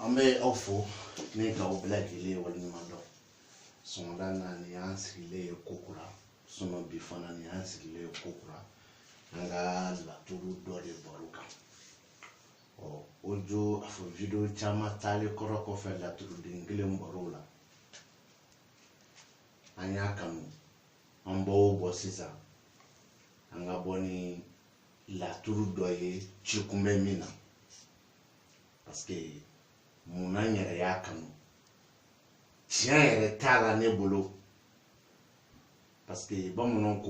Ame ofo ne ka obla gele wal mando sonda na ni ansile kokura sono bifana ni ansile kokura nga la turu dole boruka o ojo afo video chama tali koroko fe la turu dingile mborula anya kanu ambo bosisa anga boni la turu doye chikumbe mina parce que mon yɛrɛ y'a kanu tiɲɛ yɛrɛ t'a la ne bolo parce que bamananw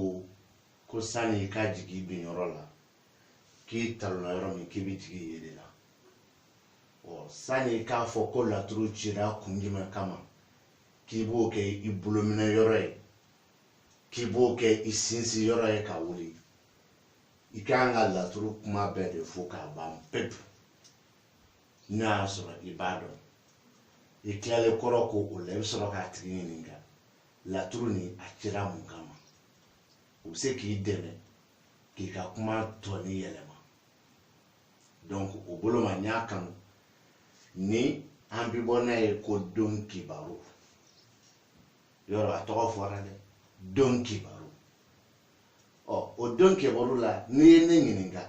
ko sani i ka jigi bin yɔrɔ la k'i talonna yɔrɔ min k'i bɛ jigi yen de la sani i k'a fɔ ko laturu cira kun jumɛn kama k'i b'o kɛ i bolominɛ yɔrɔ ye k'i b'o kɛ i sinsin yɔrɔ ye ka wuli i kan ka laturu kuma bɛɛ de fɔ k'a ban pepu n'a sɔrɔ i b'a dɔn i tilalen kɔrɔ ko o la i bɛ sɔrɔ k'a tigi ɲininka laturu ni a cira mun kama u bɛ se k'i dɛmɛ k'i ka kuma tɔ ni yɛlɛma donc o bolo ma n y'a kanu ni an bɛ bɔ n'a ye ko don kibaru yɔrɔ a tɔgɔ fɔra dɛ don kibaru o don kibaru la n'i ye ne ɲininka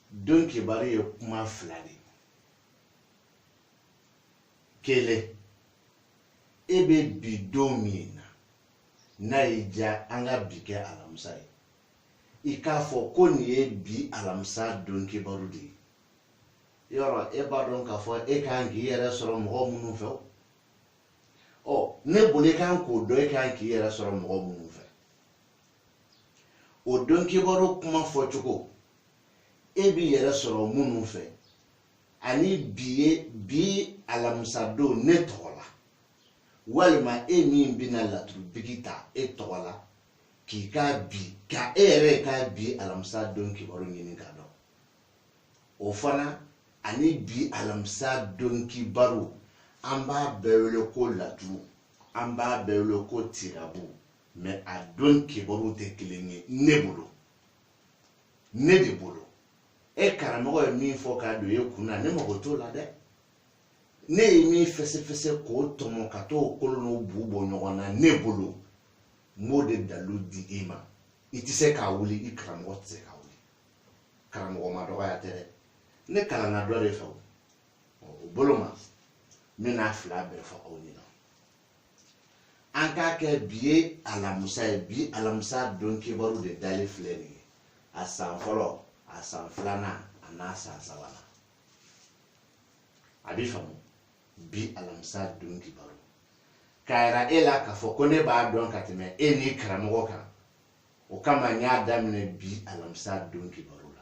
don kibaru ye kuma fila de kele ebe bi don min na n'a y'i diya an ka bi kɛ alamisa ye i k'a fɔ ko nin ye bi alamisa don kibaru de ye yɔrɔ e b'a dɔn k'a fɔ e kan k'i yɛrɛ sɔrɔ mɔgɔ minnu fɛ ne bolo e kan k'o dɔn e kan k'i yɛrɛ sɔrɔ mɔgɔ minnu fɛ o don kibaru kuma fɔcogo e b'i yɛrɛ sɔrɔ minnu fɛ ani bi alamisa don ne tɔgɔ la walima e min bɛna laturu bigi ta e tɔgɔ la k'i ka bi ka e yɛrɛ ka bi alamisa don kibaru ɲini k'a dɔn o fana ani bi alamisa don kibaru an b'a bɛɛ wele ko laturu an b'a bɛɛ wele ko tirabu mais a don kibaru tɛ kelen ye ne bolo ne de bolo e karamɔgɔ ye min fɔ k'a don e kunna ne mago t'o la dɛ ne ye min fɛsɛfɛsɛ k'o tɔmɔ ka t'o kolo n'o bu bɔ ɲɔgɔn na ne bolo n b'o de dalu di e ma i tɛ se k'a wuli i karamɔgɔ tɛ se k'a wuli karamɔgɔ ma dɔgɔya tɛ dɛ ne kalanna dɔ de fɛ o bolo ma n bɛna fila bɛɛ fɔ aw ɲɛna an k'a kɛ bi ye alamisa ye bi alamisa don kibaru de dalen filɛ nin ye a san fɔlɔ a san filanan a n'a san sabanan a b'i faamu bi alamisa don kibaru k'a yira e la k'a fɔ ko ne b'a dɔn ka tɛmɛ e ni karamɔgɔ kan o kama n y'a daminɛ bi alamisa don kibaru la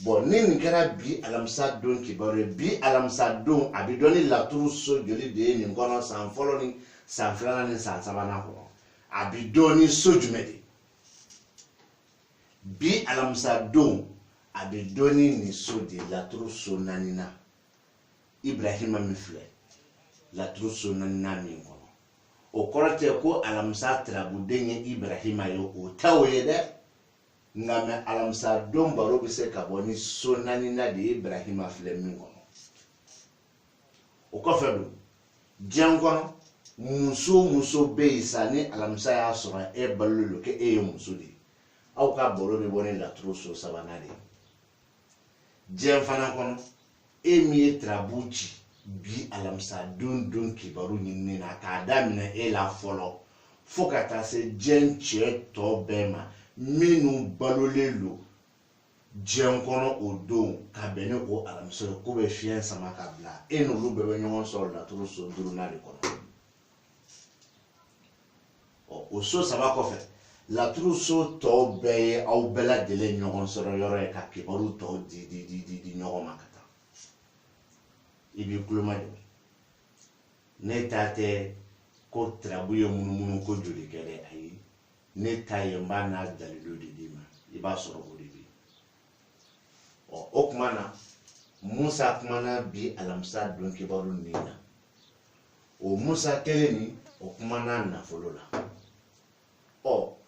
bon ni nin kɛra bi alamisa don kibaru ye bi alamisa don a bɛ dɔn ni laturu so joli de ye nin kɔnɔ san fɔlɔ ni san filanan ni san sabanan kɔnɔ a bɛ dɔn ni so jumɛn de bi alamisa don a bɛ dɔn ni nin so de laturu so naaninan Ibrahima min filɛ laturu so naaninan min kɔnɔ o kɔrɔ tɛ ko alamisa tirabuden ye Ibrahima ye o t'o ye dɛ nka mɛ alamisa don baro bɛ se ka bɔ ni so naaninan de ye Ibrahima filɛ min kɔnɔ o kɔfɛ don diɲɛ kɔnɔ muso o muso bɛ yen sa ni alamisa y'a sɔrɔ e balolen don k'e ye muso de ye aw ka baro bɛ bɔ ni laturu so sabanan de ye diɲɛ fana kɔnɔ e min ye tirabu ci bi alamisa don kibaru ɲinini na k'a daminɛ e la fɔlɔ fo ka taa se diɲɛ cɛ tɔ bɛɛ ma minnu balolen don diɲɛ kɔnɔ o don ka bɛn ni o alamisa ye ko bɛ fiɲɛ sama ka bila e n'olu bɛɛ bɛ ɲɔgɔn sɔrɔ laturu so duurunan de kɔnɔ o so saba kɔfɛ laturu so tɔw bɛɛ ye aw bɛɛ lajɛlen ɲɔgɔn sɔrɔ yɔrɔ ye ka kibaru tɔw di ɲɔgɔn ma ka taa i b'i kuloma de ne ta tɛ ko tirabu ye munumunu ko joli kɛ dɛ ayi ne ta ye n b'a n'a dalilu de d'i ma i b'a sɔrɔ o de bɛ yen o kuma na Musa kumana bi alamisa don kibaru nin na o Musa kelen nin o kumana nafolo la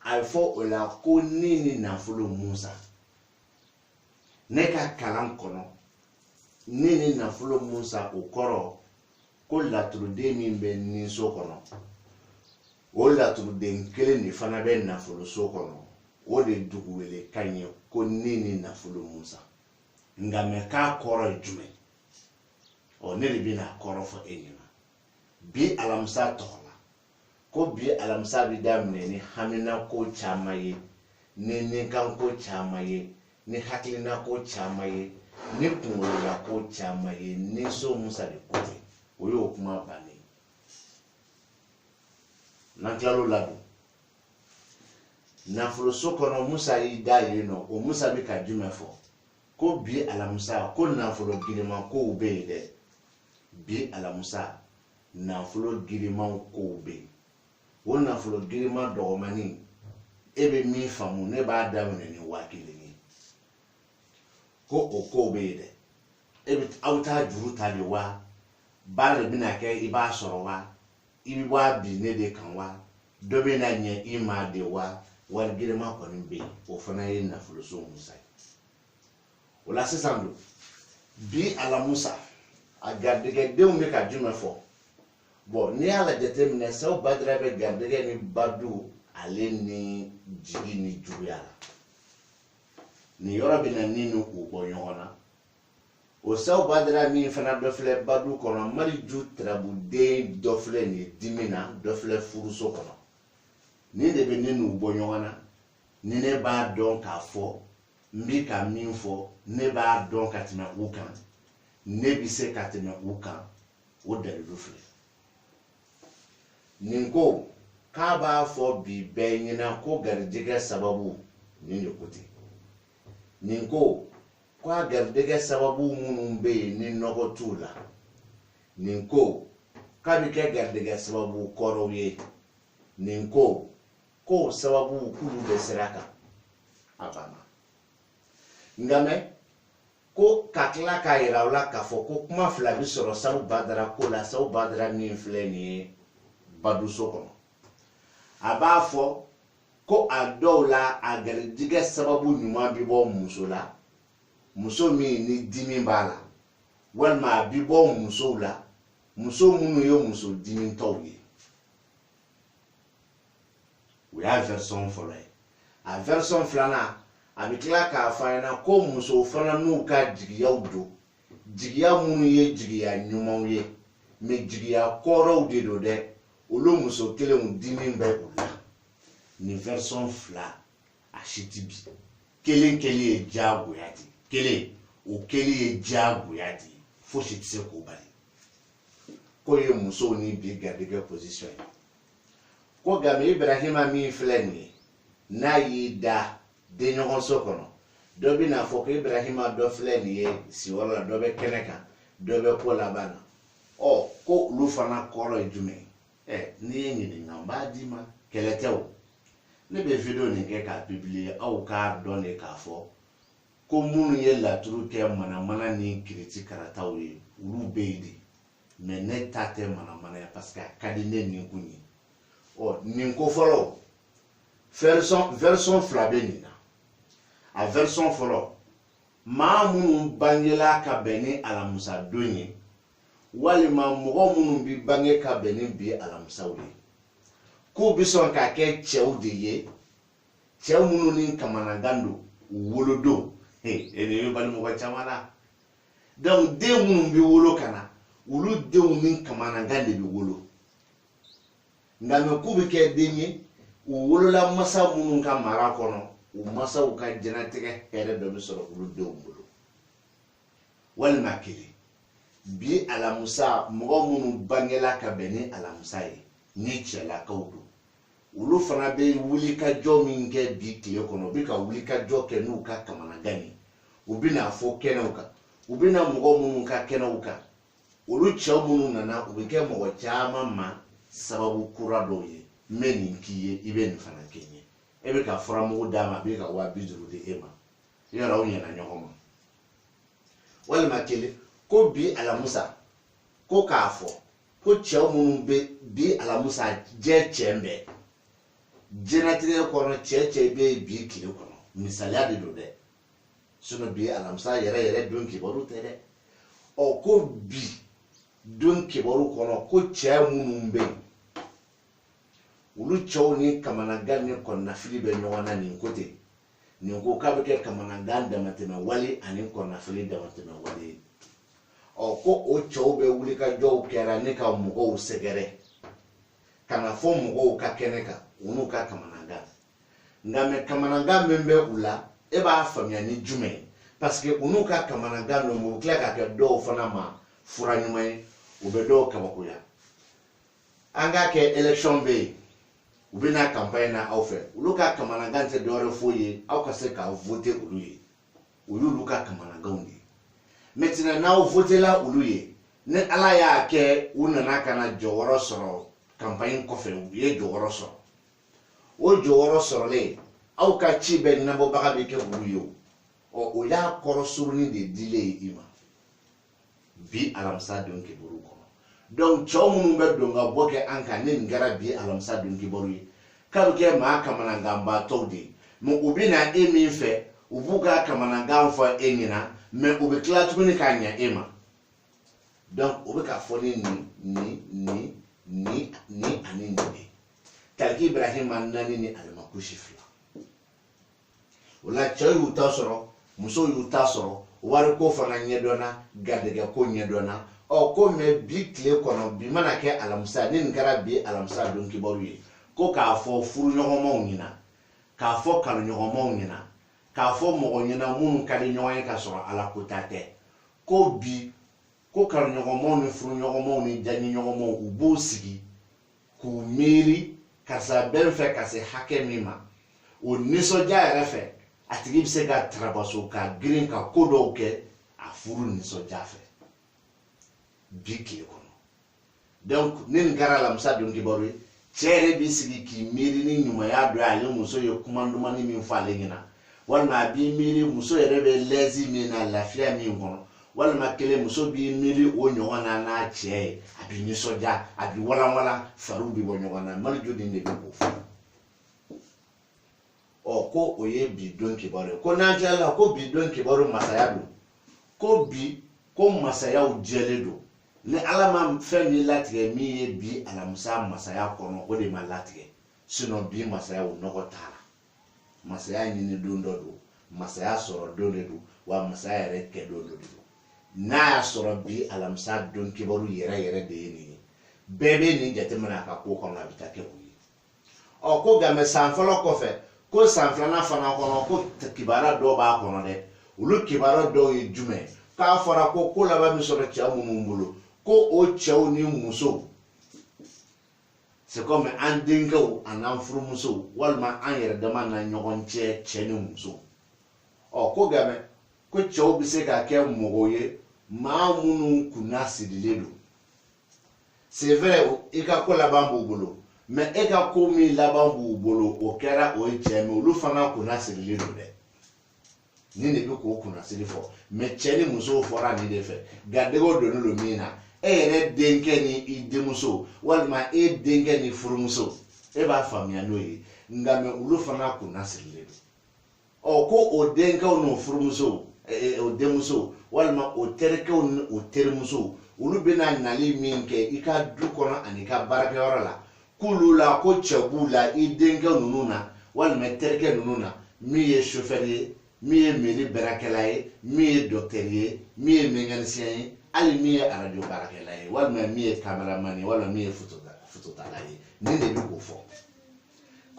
a fɔ o la ko ni nafolo Musa ne ka kalan kɔnɔ nini nafolo musa ukoro ko laturuden min bɛ ninso kɔnɔ o laturuden kelen de fana bɛ nafolo so kɔnɔ o de dugu wele ka ɲɛ ko nini nafolo musa nga mɛ k'a kɔrɔ ye jumɛn ne de bɛna kɔrɔ fɔ e ɲɛna bi alamisa tɔgɔ la ko bi alamisa bi daminɛ ni hamina ko caman ye ni ninkan ko caman ye ni hakilina ko caman ye ni kunkolola ko caman ye ni so musa de ko ten o y'o kuma bannen n'an tilal'o la dun nafolo so kɔnɔ musa y'i da yen nɔ o musa bɛ ka jumɛn fɔ ko bi alamisa ko nafolo giriman kow bɛ yen dɛ bi alamisa nafolo giriman kow bɛ yen o nafolo giriman dɔgɔmanin e bɛ min faamu ne b'a daminɛ ni 1000 ye ko o kow bɛ yen dɛ aw t'a juru ta de wa baara de bɛna kɛ i b'a sɔrɔ wa i bɛ bɔ a bi ne de kan wa dɔ bɛ na ɲɛ i ma de wa wari giriman kɔni bɛ yen o fana ye nafolo so musa ye o la sisan don bi alamusa a garijɛgɛdenw bɛ ka jumɛn fɔ n'i y'a lajɛ minɛ Seku Badara bɛ garijɛgɛ ni badu ale ni jigi ni juguya la nin yɔrɔ bɛ na ni u bɔ ɲɔgɔn na o Seku Badara min fana dɔ filɛ badu kɔnɔ Mariju Tarabuden dɔ filɛ nin dimi na dɔ filɛ furuso kɔnɔ nin de bɛ ni n'u bɔ ɲɔgɔn na ni ne b'a dɔn k'a fɔ n bɛ ka min fɔ ne b'a dɔn ka tɛmɛ u kan ne bɛ se ka tɛmɛ u kan o dalilu filɛ nin ko k'a b'a fɔ bi bɛɛ ɲɛna ko garijɛgɛ sababu nin de ko ten nin ko a garijɛgɛ sababu minnu bɛ yen ni nɔgɔ t'u la nin ko k'a bɛ kɛ garijɛgɛ sababu kɔrɔw ye nin ko sababu k'olu bɛ sira kan a banna nka mɛ ko ka tila k'a yira aw la k'a fɔ ko kuma fila bɛ sɔrɔ Seku Badara ko la Seku Badara min filɛ nin ye baduso kɔnɔ a b'a fɔ ko a dɔw la a garijɛgɛ sababu ɲuman bɛ bɔ muso la muso min ni dimi b'a la walima a bɛ bɔ musow la muso minnu ye muso dimitɔw ye o y'a version fɔlɔ ye a version filanan a bɛ tila k'a fɔ an ɲɛna ko musow fana n'u ka jigiyaw don jigiya minnu ye jigiya ɲumanw ye mɛ jigiya kɔrɔw de don dɛ olu muso kelenw dimi bɛ u la nin version fila a si tɛ bi kelen ye diyagoya de kelen o kelen ye diyagoya de fosi tɛ se k'o bali ko ye musow ni bi garijɛgɛ position ye ko Game Ibrahima min filɛ nin ye n'a y'i da denɲɔgɔnso kɔnɔ dɔ bɛ n'a fɔ ko Ibrahima dɔ filɛ nin ye siyɔrɔ la dɔ bɛ kɛnɛ kan dɔ bɛ ko laban na ko olu fana kɔrɔ ye jumɛn n'i ye ɲininka n b'a d'i ma kɛlɛ tɛ o ne bɛ video nin kɛ k'a publier aw k'a dɔn de k'a fɔ ko minnu ye laturu kɛ manamana ni kiriti karataw ye olu bɛ yen de mais ne ta tɛ manamana ye parce que a ka di ne nin kun ye nin ko fɔlɔ version fila bɛ nin na a version fɔlɔ maa minnu bangela ka bɛn ni alamisa don ye walima mɔgɔ minnu bɛ bange ka bɛn ni bi alamisaw ye k'u bɛ sɔn ka kɛ cɛw de ye cɛw minnu ni kamanagan don u wolodon e de bɛ bali mɔgɔ caman na donc den minnu bɛ wolo ka na olu denw ni kamanagan de bɛ wolo nka mɛ k'u bɛ kɛ den ye u wolola masa minnu ka mara kɔnɔ u masaw ka diɲɛlatigɛ hɛrɛ dɔ bɛ sɔrɔ olu denw bolo walima kelen bi alamisa mɔgɔ minnu bangela ka bɛn ni alamisa ye ni cɛlakaw don olu fana bɛ wulikajɔ min kɛ bi tile kɔnɔ u bɛ ka wulikajɔ kɛ n'u ka kamanagan ye u bɛ n'a fɔ kɛnɛw kan u bɛ na mɔgɔ minnu ka kɛnɛw kan olu cɛw minnu nana u bɛ kɛ mɔgɔ caman ma sababu kura dɔw ye n bɛ nin k'i ye i bɛ nin fana kɛ n ye e bɛ ka furamugu d'a ma a bɛ ka 50 di e ma yɔrɔ aw ɲɛna ɲɔgɔn ma walima kelen ko bi alamisa ko k'a fɔ ko cɛw minnu bɛ bi alamisa jɛ cɛ bɛɛ diɲɛlatigɛ kɔnɔ cɛ bɛ bi tile kɔnɔ misaliya de don dɛ sinon bi alamisa yɛrɛ don kibaru tɛ dɛ o ko bi don kibaru kono ko cɛ munun be ulu cɛw ni kamanagan ni kɔnɔnafili bɛ ɲɔgɔn na nin ko ten nin ko k'a bɛ kɛ kamanagan damatɛmɛ wale ani kɔnɔnafili damatɛmɛ wale ko o cɛw bɛ wuli ka jɔw kɛra ne ka mɔgɔw sɛgɛrɛ kana fɔ mɔgɔw ka kɛnɛ kan u n'u ka kamanagan nka mɛ kamanagan min bɛ u la e b'a faamuya ni jumɛn parce que u n'u ka kamanagan ninnu u tila ka kɛ dɔw fana ma fura ɲuman ye u bɛ dɔw kabakoya an k'a kɛ élection bɛ yen u bɛ na campagne na aw fɛ olu ka kamanagan tɛ dɔwɛrɛ foyi ye aw ka se ka voter olu ye o y'olu ka kamanaganw de ye maintenant n'aw votela olu ye ni ala y'a kɛ u nana ka na jɔyɔrɔ sɔrɔ campagne kɔfɛ u ye jɔyɔrɔ sɔrɔ o jɔyɔrɔ sɔrɔlen aw ka ci bɛɛ ɲɛnabɔbaga bɛ kɛ olu ye o y'a kɔrɔ surunni de dilen i ma bi alamisa don kibaru kɔnɔ donc cɛw minnu bɛ don ka bɔ kɛ an kan ne nin kɛra bi alamisa don kibaru ye k'a bɛ kɛ maa kamanaganbaatɔw de ye mais u bɛ na e min fɛ u b'u ka kamanagan fɔ e ɲɛna mais u bɛ tila tuguni k'a ɲɛ e ma donc u bɛ k'a fɔ ni ani nin de Kalki Ibrahima nani ni alimakushi fila o la cɛw y'u ta sɔrɔ musow y'u ta sɔrɔ wari ko fana ɲɛdɔnna garijɛgɛ ko ɲɛdɔnna ko mɛ bi tile kɔnɔ bi mana kɛ alamisa ni nin kɛra bi alamisa don kibaru ye ko k'a fɔ furuɲɔgɔnmaw ɲɛna k'a fɔ kanuɲɔgɔnmaw ɲɛna k'a fɔ mɔgɔ ɲɛna minnu ka di ɲɔgɔn ye ka sɔrɔ ala ko ta tɛ ko bi ko kanuɲɔgɔnmaw ni furuɲɔgɔnmaw ni janɲɔgɔnmaw u b'u sigi k'u miiri karisa bɛn fɛ ka se hakɛ min ma o nisɔndiya yɛrɛ fɛ a tigi bɛ se ka tarabaso ka girin ka ko dɔw kɛ a furu nisɔndiya fɛ bi tile kɔnɔ donc ni nin kɛra alamisa don kibaru ye cɛ yɛrɛ b'i sigi k'i miiri ni ɲumanya dɔ ye ale muso ye kuma dumani min fɔ ale ɲɛna walima a b'i miiri muso yɛrɛ bɛ lɛzi min na lafiya min kɔnɔ walima kelen muso b'i miiri o ɲɔgɔn na n'a cɛ ye a b'i nisɔndiya a b'i walanwalan fariw bɛ bɔ ɲɔgɔn na marijo de bɛ k'o fɔ ko o ye bi don kibaru ye ko n'an tilala ko bi don kibaru masaya don ko bi ko masayaw jɛlen don ni ala ma fɛn min latigɛ min ye bi alamisa masaya kɔnɔ o de ma latigɛ sinon bi masayaw nɔgɔ t'a la masaya ɲini don dɔ don masaya sɔrɔ don de don wa masaya yɛrɛ kɛ don dɔ de don n'a y'a sɔrɔ bi alamisa don kibaru yɛrɛ de ye nin ye bɛɛ bɛ nin jateminɛ a ka ko kɔnɔ a bɛ taa kɛ o ye ko nka mɛ san fɔlɔ kɔfɛ ko san filanan fana kɔnɔ ko kibaruya dɔw b'a kɔnɔ dɛ olu kibaruya dɔw ye jumɛn k'a fɔra ko laban min sɔrɔ cɛ minnu bolo ko o cɛw ni musow c'est comme an denkɛw an'an furumusow walima an yɛrɛ dama na ɲɔgɔn cɛ ni muso ko nka mɛ ko cɛw bɛ se ka kɛ mɔgɔw ye maa minnu kunna sirilen don c'est vrai i ka ko laban b'u bolo mais e ka ko min laban b'u bolo o kɛra o ye cɛ min olu fana kunna sirilen don dɛ ni de bɛ k'o kunna siri fɔ mais cɛ ni muso fɔra nin de fɛ garijɛgɛw donnen don min na e yɛrɛ denkɛ ni i denmuso walima e denkɛ ni furumuso e b'a faamuya n'o ye nka mais olu fana kunna sirilen don ko o denkɛw n'o furumuso o denmuso walima o terikɛw ni o terimuso olu bɛna nali min kɛ i ka du kɔnɔ ani ka baarakɛyɔrɔ la k'olu la ko cɛ b'u la i denkɛ ninnu na walima terikɛ ninnu na min ye chauffeur ye min ye mairie baarakɛla ye min ye docteur ye min ye mécanicien ye hali min ye radio baarakɛla ye walima min ye cameraman ye walima min ye phototala ye nin de bɛ k'o fɔ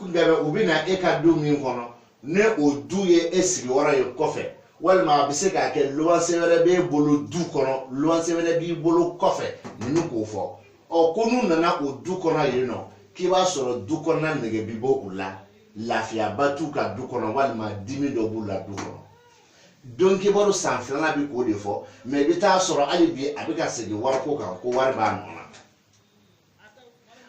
nka u bɛna e ka du min kɔnɔ ne o du ye e sigiyɔrɔ ye kɔfɛ walima a bɛ se k'a kɛ luwanse wɛrɛ b'e bolo du kɔnɔ luwanse wɛrɛ b'i bolo kɔfɛ nin bɛ k'o fɔ ko n'u nana o du kɔnɔ yen nɔ k'i b'a sɔrɔ du kɔnɔna nege bi bɔ u la lafiyaba t'u ka du kɔnɔ walima dimi dɔ b'u la du kɔnɔ don kibaru san filanan bɛ k'o de fɔ mais i bɛ taa sɔrɔ hali bi a bɛ ka segin wariko kan ko wari b'a nɔ na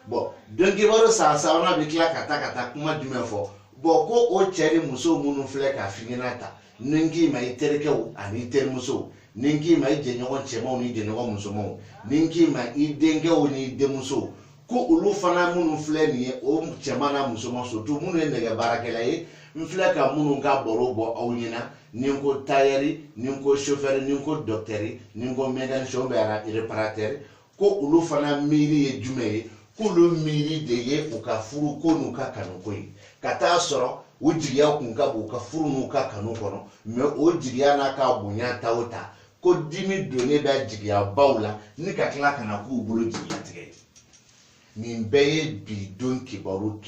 bon don kibaru san sabanan bɛ tila ka taa kuma jumɛn fɔ bon ko o cɛ ni muso minnu filɛ ka f'i ɲɛna ta ni n k'i ma i terikɛw ani i terimusow ni n k'i ma i jɛɲɔgɔn cɛmanw ni jɛɲɔgɔn musomanw ni n k'i ma i denkɛw ni i denmusow ko olu fana minnu filɛ nin ye o cɛman n'a musoman surtout minnu ye nɛgɛ baarakɛla ye mfila ka munu ka boro bo awnyina ninko tayari ninko chauffeur ninko docteur ninko mécanicien bera réparateur ko ulu fana miri ye jume ko lu miri de ye o ka furu ko nu ka kanu ko yi kata soro o jigiya kun ka bo ka furu nu ka kanu kono mais o jigiya na ka bunya tawta ko dimi donné ba jigiya bawla ni ka kila kana ku bulu jigiya tige nin beye bi don kibaru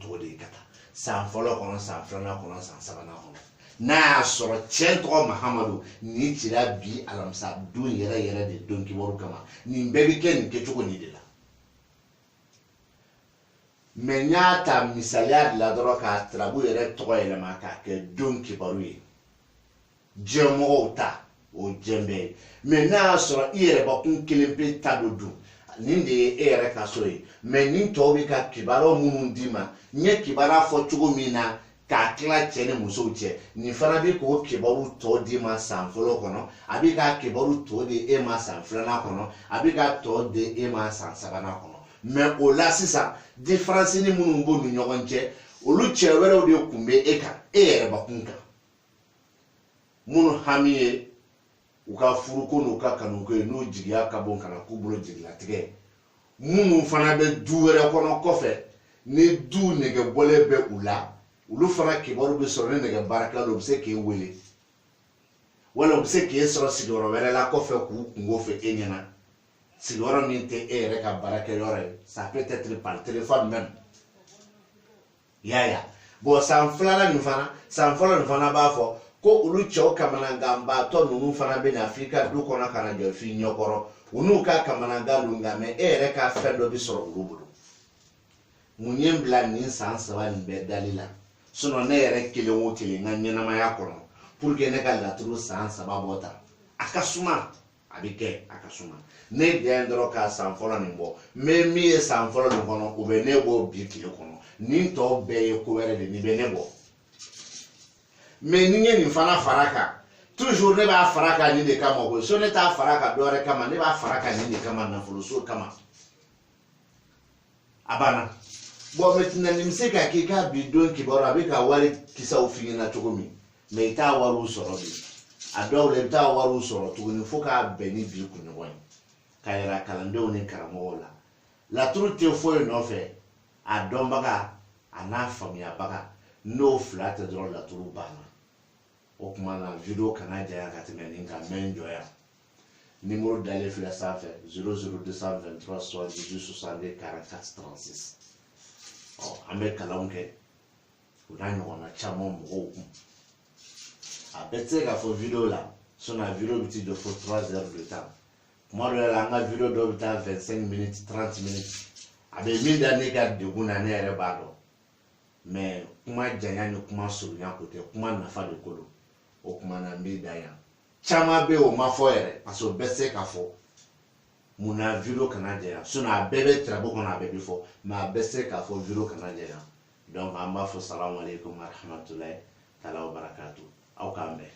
to de kata san folo kono san flana kono san sabana kono na soro cento Muhammadu ni tira bi alamsa dun yere de don kibaru kama nin bebe ken ke choko ni de la menyata misalia la doro ka trabu yere to yele maka ke don kibaru yi jemo ta o jembe me na soro ire ba kun kelempe tadodu ninde ere ka soyi me nin to bi ka kibaro munun dima nye kibara fo chugo mina ka kla chene muso che ni fara bi ko kibaru to dima sanfolo kono abi ka kibaru to de e ma sanflana kono abi ka to de e ma sansabana kono me o la sisa difference ni munun bo nu nyogonche olu chewere o de kumbe eka ere ba kunka munu hamiye uka furuko no ka kanu ko no jigiya ka bon kana kubulo jigila tige munu fana be duwere kono kofe ne du nege bole be ula ulu fana kibaru be soro nege baraka lo se ke wele wala se ke soro sigoro wele la kofe ku kungo fe enyana sigoro ni te ere ka baraka yore ça peut être par téléphone même ya bo sanflana ni fana ba fo ko ulu cho kamananga mba to nunu fana be na Afrika du kona kana je fi nyokoro unu ka kamananga lunga me ere ka fedo bi soro ulubudu munyem bla ni sansa wa ni be dalila sono ne ere kile wotile nganya na maya kono pour que ne ka la tru sansa ba bota akasuma abike akasuma ne dendro ka sanfolo ni mbo me mi e sanfolo ni kono ube ne bo bi kile kono ni to be ko were de ni be ne bo mais ni ni fana faraka toujours ne ba faraka ni de kama ko so ne ta faraka dore kama ne ba faraka ni de kama na fuluso kama abana bo metina ni mseka ke ka bidon ki bora be ka wari kisa ofini na chokomi me ta waru soro bi ado le ta waru soro to ni foka beni bi ku ni won kayira kalande oni karamo la trutte foi no fe adombaga ana famia baga no flat drone la turu bana o kuma na video kana jaya ka teme ninka menjoya numéro d'aller fila safe 00223 78 62 44 36 oh ambe kalonke unanyo wana chamo mgo abetse ka fo video la sona video biti de fo 3 heures de temps moi de la nga video do bita 25 minutes 30 minutes abe minda ne ka de guna ne ere bado mais kuma janya ni kuma surunya kote kuma nafa de kolo o kuma na mbida ya chama be o mafoere aso bese ka fo muna video kanaje ya suna bebe trabo kona bebe fo ma bese ka fo video kanaje ya donc amba fo salamu alaikum wa rahmatullahi taala wa barakatuh au kambe